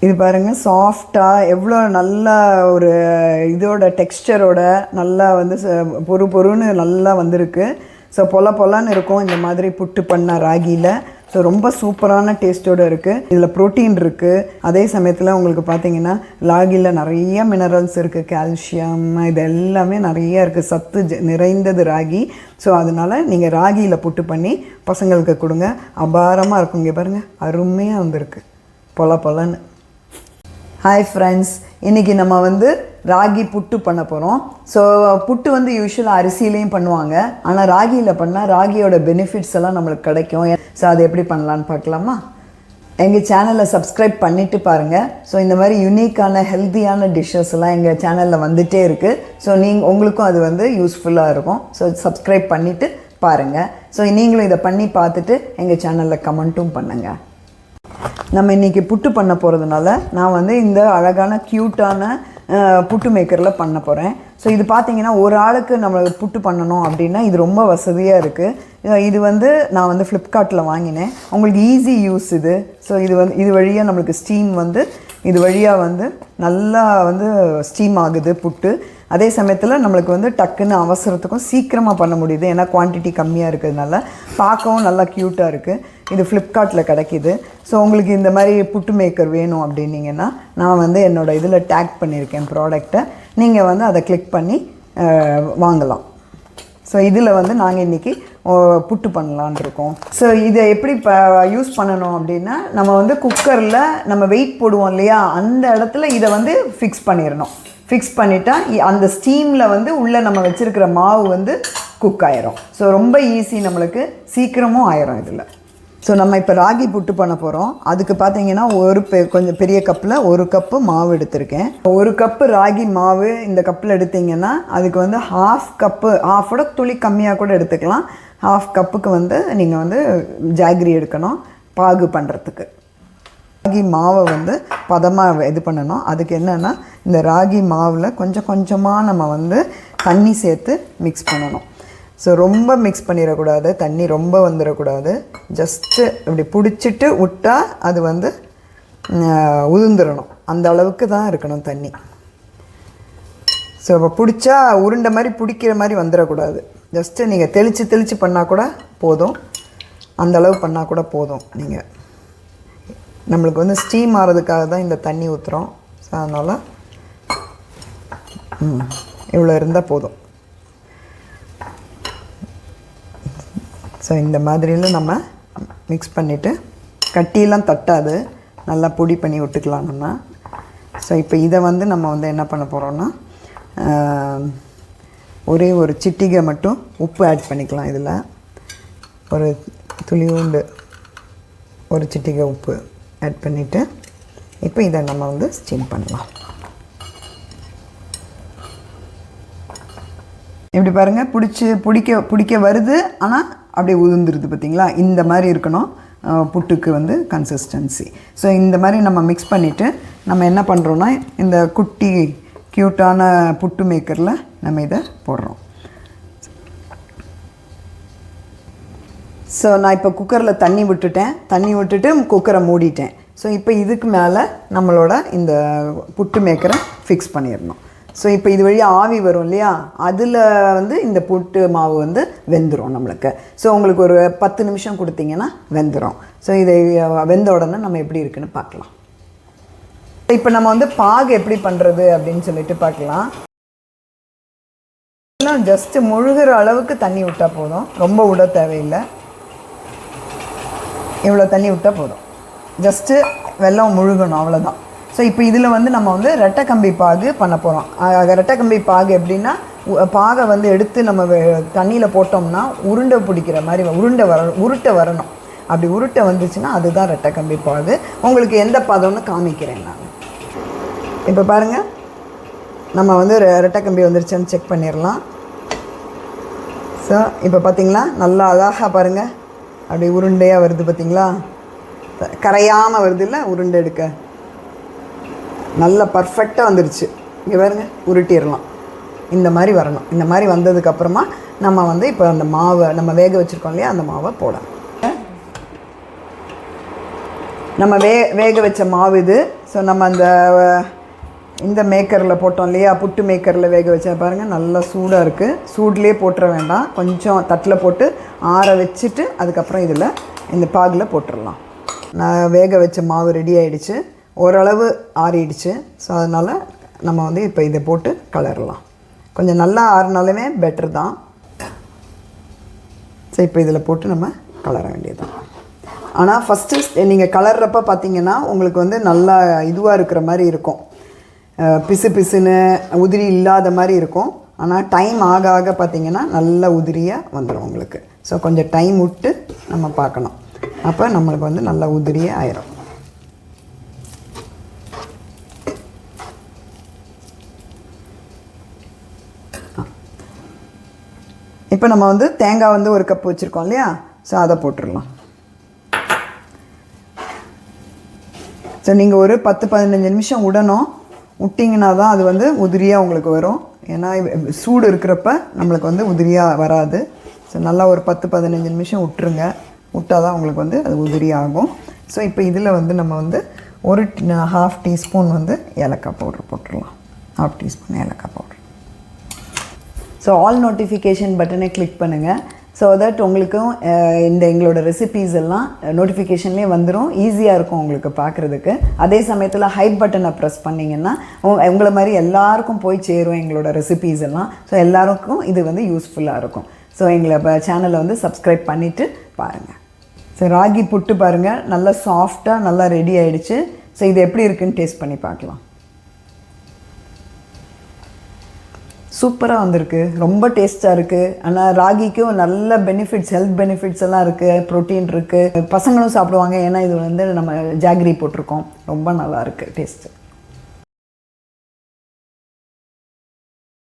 இது பாருங்கள் சாஃப்டாக எவ்வளோ நல்லா ஒரு இதோட டெக்ஸ்டரோட நல்லா வந்து பொறுன்னு நல்லா வந்திருக்கு. ஸோ பொலன்னு இருக்கும் இந்த மாதிரி புட்டு பண்ண ராகியில். ஸோ ரொம்ப சூப்பரான டேஸ்ட்டோடு இருக்குது. இதில் ப்ரோட்டீன் இருக்குது. அதே சமயத்தில் உங்களுக்கு பார்த்தீங்கன்னா ராகியில் நிறைய மினரல்ஸ் இருக்குது, கால்சியம், இது எல்லாமே நிறைய இருக்குது, சத்து நிறைந்தது ராகி. ஸோ அதனால் நீங்கள் ராகியில் புட்டு பண்ணி பசங்களுக்கு கொடுங்க, அபாரமாக இருக்கும். இங்கே பாருங்கள் அருமையாக வந்திருக்கு பொலன்னு. ஹாய் ஃப்ரெண்ட்ஸ், இன்றைக்கி நம்ம வந்து ராகி புட்டு பண்ண போகிறோம். ஸோ புட்டு வந்து யூஸ்வலாக அரிசியிலையும் பண்ணுவாங்க, ஆனால் ராகியில் பண்ணால் ராகியோட பெனிஃபிட்ஸ் எல்லாம் நம்மளுக்கு கிடைக்கும். ஸோ அதை எப்படி பண்ணலான்னு பார்க்கலாமா? எங்கள் சேனலை சப்ஸ்கிரைப் பண்ணிவிட்டு பாருங்கள். ஸோ இந்த மாதிரி யூனிக்கான ஹெல்த்தியான டிஷ்ஷஸ் எல்லாம் எங்கள் சேனலில் வந்துகிட்டே இருக்குது. ஸோ உங்களுக்கும் அது வந்து யூஸ்ஃபுல்லாக இருக்கும். ஸோ சப்ஸ்கிரைப் பண்ணிவிட்டு பாருங்கள். ஸோ நீங்களும் இதை பண்ணி பார்த்துட்டு எங்கள் சேனலில் கமெண்ட்டும் பண்ணுங்கள். நம்ம இன்றைக்கி புட்டு பண்ண போகிறதுனால நான் வந்து இந்த அழகான க்யூட்டான புட்டு மேக்கரில் பண்ண போகிறேன். ஸோ இது பார்த்திங்கன்னா ஒரு ஆளுக்கு நம்மளுக்கு புட்டு பண்ணணும் அப்படின்னா இது ரொம்ப வசதியாக இருக்குது. இது வந்து நான் வந்து ஃப்ளிப்கார்ட்டில் வாங்கினேன். உங்களுக்கு ஈஸி யூஸ் இது. ஸோ இது வழியாக நம்மளுக்கு ஸ்டீம் வந்து இது வழியாக வந்து நல்லா வந்து ஸ்டீம் ஆகுது புட்டு. அதே சமயத்தில் நம்மளுக்கு வந்து டக்குன்னு அவசரத்துக்கும் சீக்கிரமாக பண்ண முடியுது, ஏன்னா குவான்டிட்டி கம்மியாக இருக்கிறதுனால. பார்க்கவும் நல்லா க்யூட்டாக இருக்குது. இது ஃப்ளிப்கார்ட்டில் கிடைக்கிது. ஸோ உங்களுக்கு இந்த மாதிரி புட்டு மேக்கர் வேணும் அப்படின்னிங்கன்னா நான் வந்து என்னோடய இதில் டேக் பண்ணியிருக்கேன் ப்ராடக்டை. நீங்கள் வந்து அதை கிளிக் பண்ணி வாங்கலாம். ஸோ இதில் வந்து நாங்கள் இன்றைக்கி புட்டு பண்ணலான் இருக்கோம். ஸோ இதை எப்படி யூஸ் பண்ணணும் அப்படின்னா, நம்ம வந்து குக்கரில் நம்ம வெயிட் போடுவோம் இல்லையா, அந்த இடத்துல இதை வந்து ஃபிக்ஸ் பண்ணிடணும். ஃபிக்ஸ் பண்ணிட்டா அந்த ஸ்டீமில் வந்து உள்ளே நம்ம வச்சுருக்கிற மாவு வந்து குக் ஆயிரும். ஸோ ரொம்ப ஈஸி, நம்மளுக்கு சீக்கிரமும் ஆயிரும் இதில். ஸோ நம்ம இப்போ ராகி புட்டு பண்ண போகிறோம். அதுக்கு பார்த்தீங்கன்னா கொஞ்சம் பெரிய கப்பில் 1 கப்பு மாவு எடுத்திருக்கேன். 1 கப்பு ராகி மாவு இந்த கப்பில் எடுத்திங்கன்னா அதுக்கு வந்து ஹாஃபோட துளி கம்மியாக கூட எடுத்துக்கலாம். 1/2 கப்புக்கு வந்து நீங்கள் வந்து ஜாகரி எடுக்கணும் பாகு பண்ணுறதுக்கு. ராகி மாவை வந்து பதமாக இது பண்ணணும். அதுக்கு என்னென்னா இந்த ராகி மாவில் கொஞ்சம் கொஞ்சமாக நம்ம வந்து தண்ணி சேர்த்து மிக்ஸ் பண்ணணும். ஸோ ரொம்ப மிக்ஸ் பண்ணிடக்கூடாது, தண்ணி ரொம்ப வந்துடக்கூடாது. ஜஸ்ட்டு இப்படி பிடிச்சிட்டு விட்டால் அது வந்து உதிர்ந்துடணும், அந்த அளவுக்கு தான் இருக்கணும் தண்ணி. ஸோ இப்போ பிடிச்சா உருண்டை மாதிரி பிடிக்கிற மாதிரி வந்துடக்கூடாது. ஜஸ்ட்டு நீங்கள் தெளித்து பண்ணால் கூட போதும், அந்த அளவு பண்ணால் கூட போதும். நீங்கள் நம்மளுக்கு வந்து ஸ்டீம் ஆகிறதுக்காக தான் இந்த தண்ணி ஊற்றுறோம். ஸோ அதனால் இவ்வளோ இருந்தால் போதும். ஸோ இந்த மாதிரியில் நம்ம மிக்ஸ் பண்ணிவிட்டு கட்டியெல்லாம் தட்டாது, நல்லா பொடி பண்ணி விட்டுக்கலாம் நம்ம. ஸோ இப்போ இதை வந்து நம்ம வந்து என்ன பண்ண போகிறோன்னா, ஒரே ஒரு சிட்டிகை மட்டும் உப்பு ஆட் பண்ணிக்கலாம். இதில் ஒரு துளியூண்டு ஒரு சிட்டிகை உப்பு ஆட் பண்ணிவிட்டு இப்போ இதை நம்ம வந்து ஸ்டீம் பண்ணலாம். இப்படி பாருங்கள், பிடிக்க வருது, ஆனால் அப்படியே உதிர்ந்துருது பார்த்திங்களா. இந்த மாதிரி இருக்கணும் புட்டுக்கு வந்து கன்சிஸ்டன்சி. ஸோ இந்த மாதிரி நம்ம மிக்ஸ் பண்ணிவிட்டு நம்ம என்ன பண்ணுறோன்னா இந்த குட்டி க்யூட்டான புட்டு மேக்கரில் நம்ம இதை போடுறோம். ஸோ நான் இப்போ குக்கரில் தண்ணி விட்டுட்டு குக்கரை மூடிட்டேன். ஸோ இப்போ இதுக்கு மேலே நம்மளோட இந்த புட்டு மேக்கரை ஃபிக்ஸ் பண்ணிடணும். ஸோ இப்போ இது வழியாக ஆவி வரும் இல்லையா, அதில் வந்து இந்த புட்டு மாவு வந்து வெந்துடும் நம்மளுக்கு. ஸோ உங்களுக்கு ஒரு 10 நிமிஷம் கொடுத்தீங்கன்னா வெந்துடும். ஸோ இதை வெந்த உடனே நம்ம எப்படி இருக்குன்னு பார்க்கலாம். இப்போ நம்ம வந்து பாகு எப்படி பண்ணுறது அப்படின்னு சொல்லிட்டு பார்க்கலாம். ஜஸ்ட்டு முழுகிற அளவுக்கு தண்ணி விட்டால் போதும், ரொம்ப விட தேவையில்லை. இவ்வளோ தண்ணி விட்டால் போதும், ஜஸ்ட்டு வெல்லம் முழுகணும், அவ்வளோதான். ஸோ இப்போ இதில் வந்து நம்ம வந்து ரெட்டைக்கம்பி பாகு பண்ண போகிறோம். ரெட்டைக்கம்பி பாகு எப்படின்னா, பாகை வந்து எடுத்து நம்ம தண்ணியில் போட்டோம்னா உருண்டை பிடிக்கிற மாதிரி உருட்டை வரணும். அப்படி உருட்டை வந்துச்சுன்னா அதுதான் ரெட்டைக்கம்பி பாகு. உங்களுக்கு எந்த பதம்னு காமிக்கிறேன் நான். இப்போ பாருங்கள், நம்ம வந்து ரெட்டைக்கம்பி வந்துருச்சுன்னு செக் பண்ணிடலாம். ஸோ இப்போ பார்த்திங்களா, நல்லா அழகாக பாருங்கள், அப்படி உருண்டையாக வருது பார்த்திங்களா, கரையாமல் வருது இல்லை உருண்டை எடுக்க, நல்லா பர்ஃபெக்டாக வந்துடுச்சு. இங்கே பாருங்க, உருட்டிடலாம். இந்த மாதிரி வரணும். இந்த மாதிரி வந்ததுக்கப்புறமா நம்ம வந்து இப்போ அந்த மாவை நம்ம வேக வச்சுருக்கோம் இல்லையா, அந்த மாவை போடலாம். நம்ம வேக வச்ச மாவு இது. ஸோ நம்ம இந்த மேக்கரில் போட்டோம் இல்லையா, புட்டு மேக்கரில் வேக வச்சா பாருங்கள் நல்லா சூடாக இருக்குது. சூட்லேயே போட்டுற வேண்டாம், கொஞ்சம் தட்டில் போட்டு ஆற வச்சுட்டு அதுக்கப்புறம் இதில் இந்த பாகில் போட்டுடலாம். நான் வேக வச்ச மாவு ரெடி ஆகிடுச்சு, ஓரளவு ஆறிடுச்சு. ஸோ அதனால் நம்ம வந்து இப்போ இதை போட்டு கலரலாம். கொஞ்சம் நல்லா ஆறினாலுமே பெட்டர் தான். ஸோ இப்போ இதில் போட்டு நம்ம கலர வேண்டியது தான். ஆனால் ஃபஸ்ட்டு நீங்கள் கலர்றப்ப பார்த்தீங்கன்னா உங்களுக்கு வந்து நல்லா இதுவாக இருக்கிற மாதிரி இருக்கும், பிசு பிசுன்னு உதிரி இல்லாத மாதிரி இருக்கும். ஆனால் டைம் ஆக ஆக பார்த்திங்கன்னா நல்ல உதிரியாக வந்துடும் உங்களுக்கு. ஸோ கொஞ்சம் டைம் விட்டு நம்ம பார்க்கணும், அப்போ நம்மளுக்கு வந்து நல்ல உதிரியாக ஆயிரும். இப்போ நம்ம வந்து தேங்காய் வந்து ஒரு கப் வச்சுருக்கோம் இல்லையா, ஸோ அதை போட்டுடலாம். ஸோ நீங்கள் ஒரு 10-15 நிமிஷம் விட்டிங்கன்னா தான் அது வந்து உதிரியாக உங்களுக்கு வரும். ஏன்னா சூடு இருக்கிறப்ப நம்மளுக்கு வந்து உதிரியாக வராது. ஸோ நல்லா ஒரு 10-15 நிமிஷம் விட்டுருங்க, விட்டால் தான் உங்களுக்கு வந்து அது உதிரியாகும். ஸோ இப்போ இதில் வந்து நம்ம வந்து ஒரு 1/2 டீஸ்பூன் வந்து ஏலக்காய் பவுட்ரு போட்டுடலாம். 1/2 டீஸ்பூன் ஏலக்காய் பவுட்ரு. ஸோ ஆல் நோட்டிஃபிகேஷன் பட்டனை கிளிக் பண்ணுங்கள். ஸோ தட் உங்களுக்கும் எங்களோட ரெசிபீஸ் எல்லாம் நோட்டிஃபிகேஷன்லேயே வந்துடும், ஈஸியாக இருக்கும் உங்களுக்கு பார்க்குறதுக்கு. அதே சமயத்தில் ஹைப் பட்டனை ப்ரெஸ் பண்ணிங்கன்னா உங்களை மாதிரி எல்லாருக்கும் போய் சேரும் எங்களோட ரெசிபீஸ் எல்லாம். ஸோ எல்லாருக்கும் இது வந்து யூஸ்ஃபுல்லாக இருக்கும். ஸோ எங்களை சேனலை வந்து சப்ஸ்கிரைப் பண்ணிவிட்டு பாருங்கள். ஸோ ராகி புட்டு பாருங்கள் நல்லா சாஃப்டாக நல்லா ரெடி ஆகிடுச்சு. ஸோ இது எப்படி இருக்குதுன்னு டேஸ்ட் பண்ணி பார்க்கலாம். சூப்பராக வந்திருக்கு, ரொம்ப டேஸ்ட்டாக இருக்குது. ஆனால் ராகிக்கும் நல்ல பெனிஃபிட்ஸ், ஹெல்த் பெனிஃபிட்ஸ் எல்லாம் இருக்குது, ப்ரோட்டீன் இருக்குது, பசங்களும் சாப்பிடுவாங்க. ஏன்னா இது வந்து நம்ம ஜாகரி போட்டிருக்கோம். ரொம்ப நல்லா இருக்குது டேஸ்ட்டு.